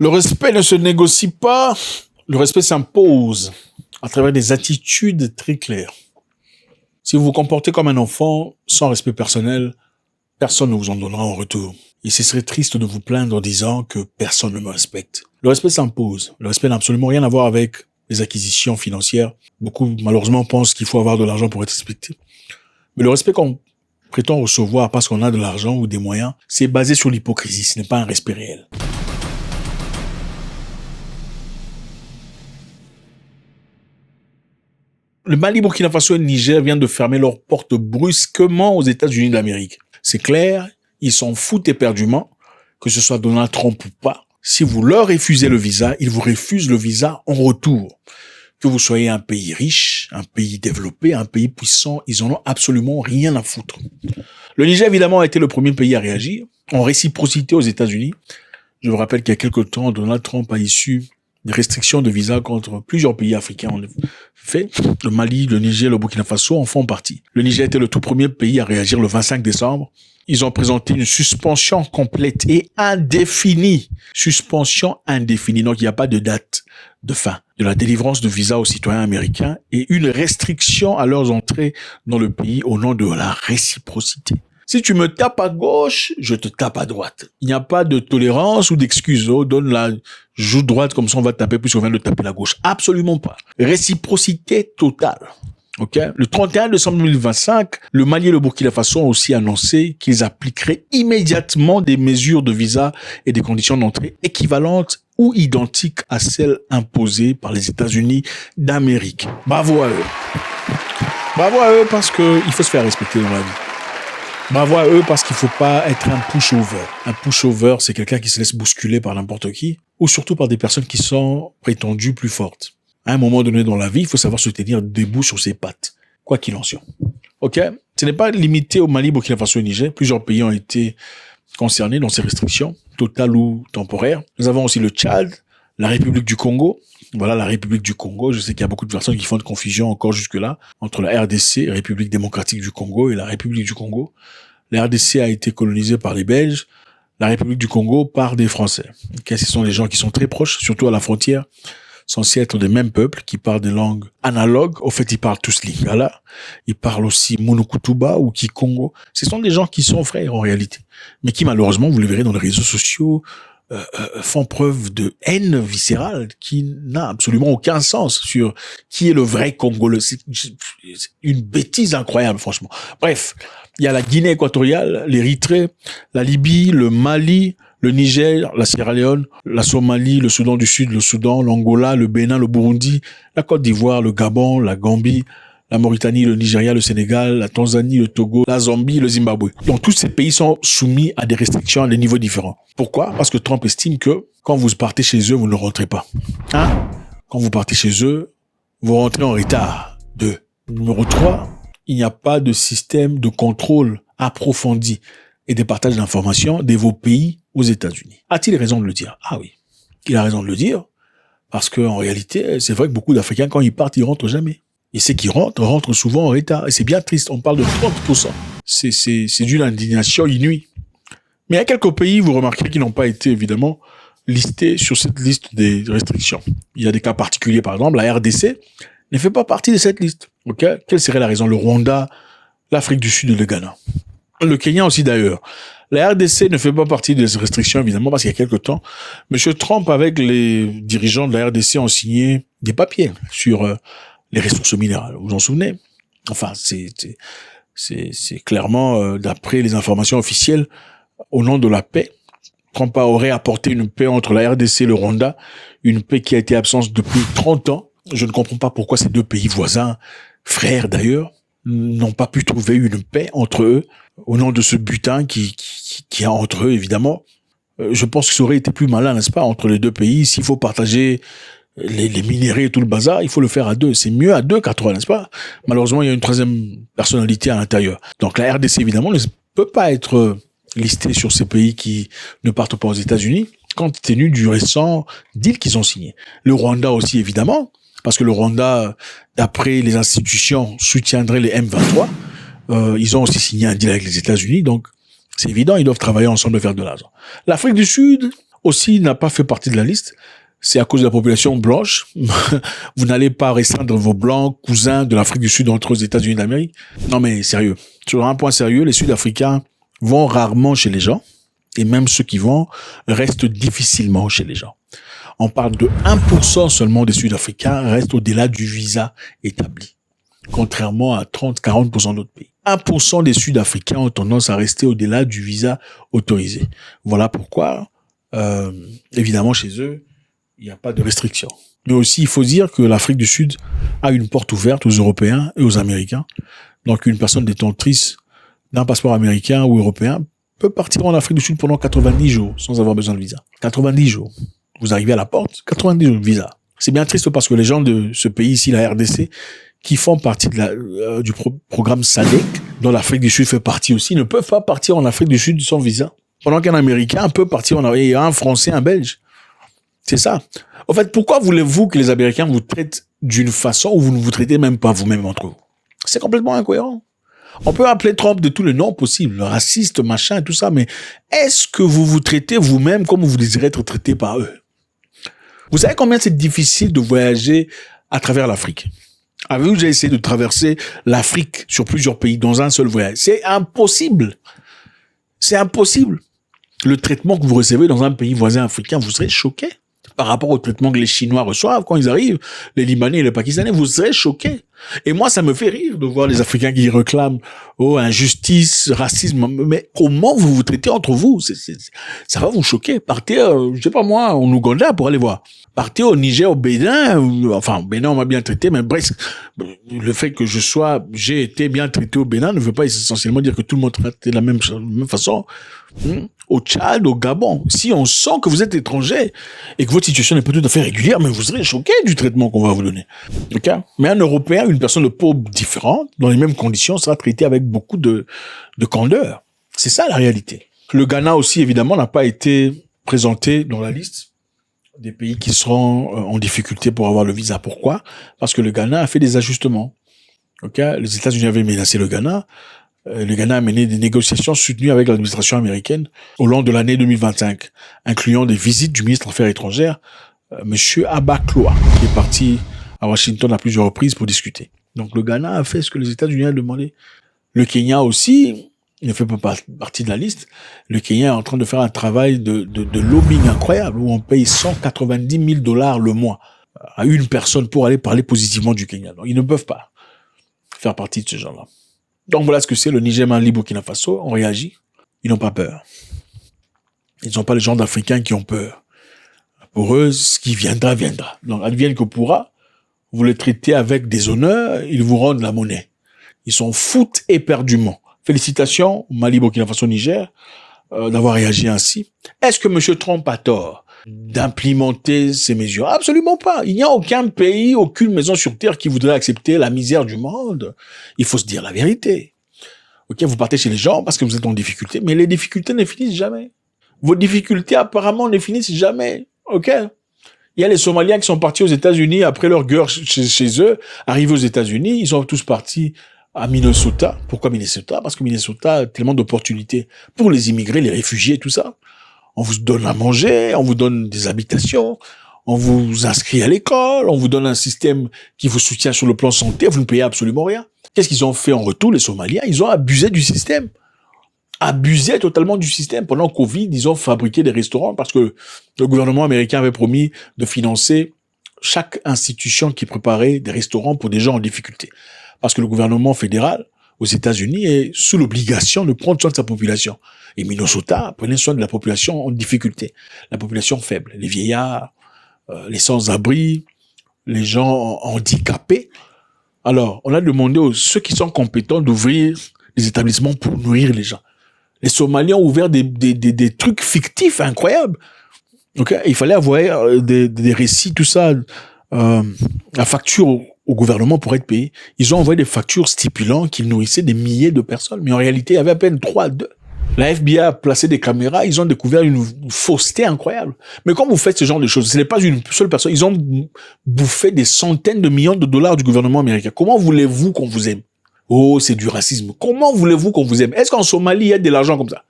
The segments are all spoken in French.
Le respect ne se négocie pas, le respect s'impose à travers des attitudes très claires. Si vous vous comportez comme un enfant sans respect personnel, personne ne vous en donnera en retour. Et ce serait triste de vous plaindre en disant que personne ne me respecte. Le respect s'impose. Le respect n'a absolument rien à voir avec les acquisitions financières. Beaucoup, malheureusement, pensent qu'il faut avoir de l'argent pour être respecté. Mais le respect qu'on prétend recevoir parce qu'on a de l'argent ou des moyens, c'est basé sur l'hypocrisie. Ce n'est pas un respect réel. Le Mali, Burkina Faso et le Niger viennent de fermer leurs portes brusquement aux États-Unis d'Amérique. C'est clair, ils s'en foutent éperdument, que ce soit Donald Trump ou pas. Si vous leur refusez le visa, ils vous refusent le visa en retour. Que vous soyez un pays riche, un pays développé, un pays puissant, ils en ont absolument rien à foutre. Le Niger, évidemment, a été le premier pays à réagir, en réciprocité aux États-Unis. Je vous rappelle qu'il y a quelque temps, Donald Trump a issu des restrictions de visa contre plusieurs pays africains. En fait, le Mali, le Niger, le Burkina Faso en font partie. Le Niger était le tout premier pays à réagir le 25 décembre. Ils ont présenté une suspension complète et indéfinie. Suspension indéfinie. Donc, il n'y a pas de date de fin de la délivrance de visa aux citoyens américains et une restriction à leurs entrées dans le pays au nom de la réciprocité. Si tu me tapes à gauche, je te tape à droite. Il n'y a pas de tolérance ou d'excuse. Oh, donne la joue droite comme ça on va taper plus qu'on vient de taper la gauche. Absolument pas. Réciprocité totale. Ok. Le 31 décembre 2025, le Mali et le Burkina Faso ont aussi annoncé qu'ils appliqueraient immédiatement des mesures de visa et des conditions d'entrée équivalentes ou identiques à celles imposées par les États-Unis d'Amérique. Bravo à eux. Bravo à eux parce que il faut se faire respecter dans la vie. Bravo à eux parce qu'il faut pas être un pushover. Un pushover, c'est quelqu'un qui se laisse bousculer par n'importe qui ou surtout par des personnes qui sont prétendues plus fortes. À un moment donné dans la vie, il faut savoir se tenir debout sur ses pattes, quoi qu'il en soit. Ok? Ce n'est pas limité au Mali, Burkina Faso et Niger. Plusieurs pays ont été concernés dans ces restrictions, totales ou temporaires. Nous avons aussi le Tchad, la République du Congo. Voilà, la République du Congo. Je sais qu'il y a beaucoup de personnes qui font de confusion encore jusque-là entre la RDC, République démocratique du Congo, et la République du Congo. La RDC a été colonisée par les Belges, la République du Congo par des Français. Okay, ce sont des gens qui sont très proches, surtout à la frontière, censés être des mêmes peuples qui parlent des langues analogues. Au fait, ils parlent tous Lingala. Ils parlent aussi Monokutuba ou Kikongo. Ce sont des gens qui sont frères en réalité, mais qui malheureusement, vous le verrez dans les réseaux sociaux, font preuve de haine viscérale qui n'a absolument aucun sens sur qui est le vrai Congolais. C'est une bêtise incroyable, franchement. Bref, il y a la Guinée équatoriale, l'Érythrée, la Libye, le Mali, le Niger, la Sierra Leone, la Somalie, le Soudan du Sud, le Soudan, l'Angola, le Bénin, le Burundi, la Côte d'Ivoire, le Gabon, la Gambie, la Mauritanie, le Nigeria, le Sénégal, la Tanzanie, le Togo, la Zambie, le Zimbabwe. Donc tous ces pays sont soumis à des restrictions à des niveaux différents. Pourquoi? Parce que Trump estime que quand vous partez chez eux, vous ne rentrez pas. Quand vous partez chez eux, vous rentrez en retard. 2. Numéro 3, il n'y a pas de système de contrôle approfondi et de partage d'informations de vos pays aux États-Unis. A-t-il raison de le dire? Ah oui, il a raison de le dire parce qu'en réalité, c'est vrai que beaucoup d'Africains, quand ils partent, ils rentrent jamais. Et ceux qui rentrent souvent en retard. Et c'est bien triste. On parle de 30%. C'est d'une indignation inouïe. Mais il y a quelques pays, vous remarquerez, qui n'ont pas été, évidemment, listés sur cette liste des restrictions. Il y a des cas particuliers, par exemple, la RDC ne fait pas partie de cette liste. Ok? Quelle serait la raison? Le Rwanda, l'Afrique du Sud et le Ghana. Le Kenya aussi, d'ailleurs. La RDC ne fait pas partie des restrictions, évidemment, parce qu'il y a quelques temps, M. Trump, avec les dirigeants de la RDC, ont signé des papiers sur les ressources minérales. Vous vous en souvenez? Enfin, c'est clairement, d'après les informations officielles, au nom de la paix, Trump aurait apporté une paix entre la RDC et le Rwanda, une paix qui a été absente depuis 30 ans. Je ne comprends pas pourquoi ces deux pays voisins, frères d'ailleurs, n'ont pas pu trouver une paix entre eux, au nom de ce butin qui a entre eux, évidemment. Je pense que ça aurait été plus malin, n'est-ce pas, entre les deux pays. S'il faut partager les minéraux et tout le bazar, il faut le faire à deux. C'est mieux à deux qu'à trois, n'est-ce pas? Malheureusement, il y a une troisième personnalité à l'intérieur. Donc la RDC, évidemment, ne peut pas être listée sur ces pays qui ne partent pas aux États-Unis, compte tenu du récent deal qu'ils ont signé. Le Rwanda aussi, évidemment, parce que le Rwanda, d'après les institutions, soutiendrait les M23. Ils ont aussi signé un deal avec les États-Unis, donc c'est évident, ils doivent travailler ensemble et faire de l'argent. L'Afrique du Sud, aussi n'a pas fait partie de la liste. C'est à cause de la population blanche. Vous n'allez pas restreindre vos blancs cousins de l'Afrique du Sud entre aux États-Unis d'Amérique. Non, mais sérieux. Sur un point sérieux, les Sud-Africains vont rarement chez les gens. Et même ceux qui vont restent difficilement chez les gens. On parle de 1% seulement des Sud-Africains restent au-delà du visa établi. Contrairement à 30-40% d'autres pays. 1% des Sud-Africains ont tendance à rester au-delà du visa autorisé. Voilà pourquoi, évidemment, chez eux, il n'y a pas de restriction. Mais aussi, il faut dire que l'Afrique du Sud a une porte ouverte aux Européens et aux Américains. Donc, une personne détentrice d'un passeport américain ou européen peut partir en Afrique du Sud pendant 90 jours sans avoir besoin de visa. 90 jours. Vous arrivez à la porte, 90 jours de visa. C'est bien triste parce que les gens de ce pays ici, la RDC, qui font partie de du programme SADC, dont l'Afrique du Sud fait partie aussi, ne peuvent pas partir en Afrique du Sud sans visa. Pendant qu'un Américain peut partir en Afrique, et un Français, un Belge. C'est ça. En fait, pourquoi voulez-vous que les Américains vous traitent d'une façon où vous ne vous traitez même pas vous-même entre vous? C'est complètement incohérent. On peut appeler Trump de tous les noms possibles, raciste, machin, et tout ça, mais est-ce que vous vous traitez vous-même comme vous désirez être traité par eux? Vous savez combien c'est difficile de voyager à travers l'Afrique? Avez-vous déjà essayé de traverser l'Afrique sur plusieurs pays dans un seul voyage? C'est impossible. C'est impossible. Le traitement que vous recevez dans un pays voisin africain, vous serez choqué par rapport au traitement que les Chinois reçoivent quand ils arrivent, les Libanais et les Pakistanais, vous serez choqués. Et moi, ça me fait rire de voir les Africains qui réclament injustice, racisme. Mais comment vous vous traitez entre vous? Ça va vous choquer. Partez, je sais pas moi, en Ouganda pour aller voir. Partez au Niger, au Bénin. Enfin, au Bénin, on m'a bien traité, mais bref, le fait que j'ai été bien traité au Bénin ne veut pas essentiellement dire que tout le monde traite de la même façon. Au Tchad, au Gabon. Si on sent que vous êtes étranger et que votre situation n'est pas tout à fait régulière, mais vous serez choqué du traitement qu'on va vous donner. Okay? Mais un Européen, une personne de peau différente, dans les mêmes conditions, sera traité avec beaucoup de candeur. C'est ça la réalité. Le Ghana aussi, évidemment, n'a pas été présenté dans la liste des pays qui seront en difficulté pour avoir le visa. Pourquoi? Parce que le Ghana a fait des ajustements. Okay? Les États-Unis avaient menacé le Ghana. Le Ghana a mené des négociations soutenues avec l'administration américaine au long de l'année 2025, incluant des visites du ministre des Affaires étrangères, Monsieur Abakloa, qui est parti à Washington à plusieurs reprises pour discuter. Donc le Ghana a fait ce que les États-Unis ont demandé. Le Kenya aussi, il ne fait pas partie de la liste. Le Kenya est en train de faire un travail de lobbying incroyable où on paye 190 000 $ le mois à une personne pour aller parler positivement du Kenya. Donc ils ne peuvent pas faire partie de ce genre-là. Donc voilà ce que c'est le Niger, Mali, Burkina Faso. On réagit. Ils n'ont pas peur. Ils ne sont pas les gens d'Africains qui ont peur. Pour eux, ce qui viendra, viendra. Donc advienne que pourra, vous les traitez avec des honneurs, ils vous rendent la monnaie. Ils s'en foutent éperdument. Félicitations, Mali, Burkina Faso, Niger, d'avoir réagi ainsi. Est-ce que M. Trump a tort d'implémenter ces mesures? Absolument pas. Il n'y a aucun pays, aucune maison sur terre qui voudrait accepter la misère du monde. Il faut se dire la vérité. Ok, vous partez chez les gens parce que vous êtes en difficulté, mais les difficultés ne finissent jamais. Vos difficultés apparemment ne finissent jamais. Ok. Il y a les Somaliens qui sont partis aux États-Unis après leur guerre chez eux, arrivés aux États-Unis, ils sont tous partis à Minnesota. Pourquoi Minnesota? Parce que Minnesota a tellement d'opportunités pour les immigrés, les réfugiés, tout ça. On vous donne à manger, on vous donne des habitations, on vous inscrit à l'école, on vous donne un système qui vous soutient sur le plan santé, vous ne payez absolument rien. Qu'est-ce qu'ils ont fait en retour, les Somaliens? Ils ont abusé du système. Abusé totalement du système. Pendant Covid, ils ont fabriqué des restaurants parce que le gouvernement américain avait promis de financer chaque institution qui préparait des restaurants pour des gens en difficulté. Parce que le gouvernement fédéral aux États-Unis est sous l'obligation de prendre soin de sa population. Et Minnesota prenait soin de la population en difficulté, la population faible, les vieillards, les sans-abri, les gens handicapés. Alors, on a demandé à ceux qui sont compétents d'ouvrir des établissements pour nourrir les gens. Les Somaliens ont ouvert des trucs fictifs incroyables. Okay? Il fallait avoir des récits, tout ça, la facture au gouvernement pour être payé. Ils ont envoyé des factures stipulant qu'ils nourrissaient des milliers de personnes. Mais en réalité, il y avait à peine 2. La FBI a placé des caméras, ils ont découvert une fausseté incroyable. Mais quand vous faites ce genre de choses, ce n'est pas une seule personne. Ils ont bouffé des centaines de millions de dollars du gouvernement américain. Comment voulez-vous qu'on vous aime? Oh, c'est du racisme. Comment voulez-vous qu'on vous aime? Est-ce qu'en Somalie, il y a de l'argent comme ça?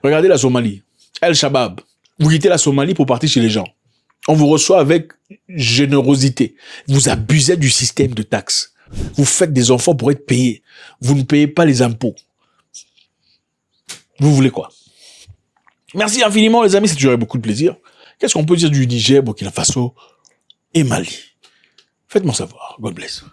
Regardez la Somalie. El Shabab. Vous quittez la Somalie pour partir chez les gens. On vous reçoit avec générosité. Vous abusez du système de taxes. Vous faites des enfants pour être payés. Vous ne payez pas les impôts. Vous voulez quoi? Merci infiniment, les amis. C'est toujours beaucoup de plaisir. Qu'est-ce qu'on peut dire du Niger, Burkina Faso et Mali? Faites-moi savoir. God bless.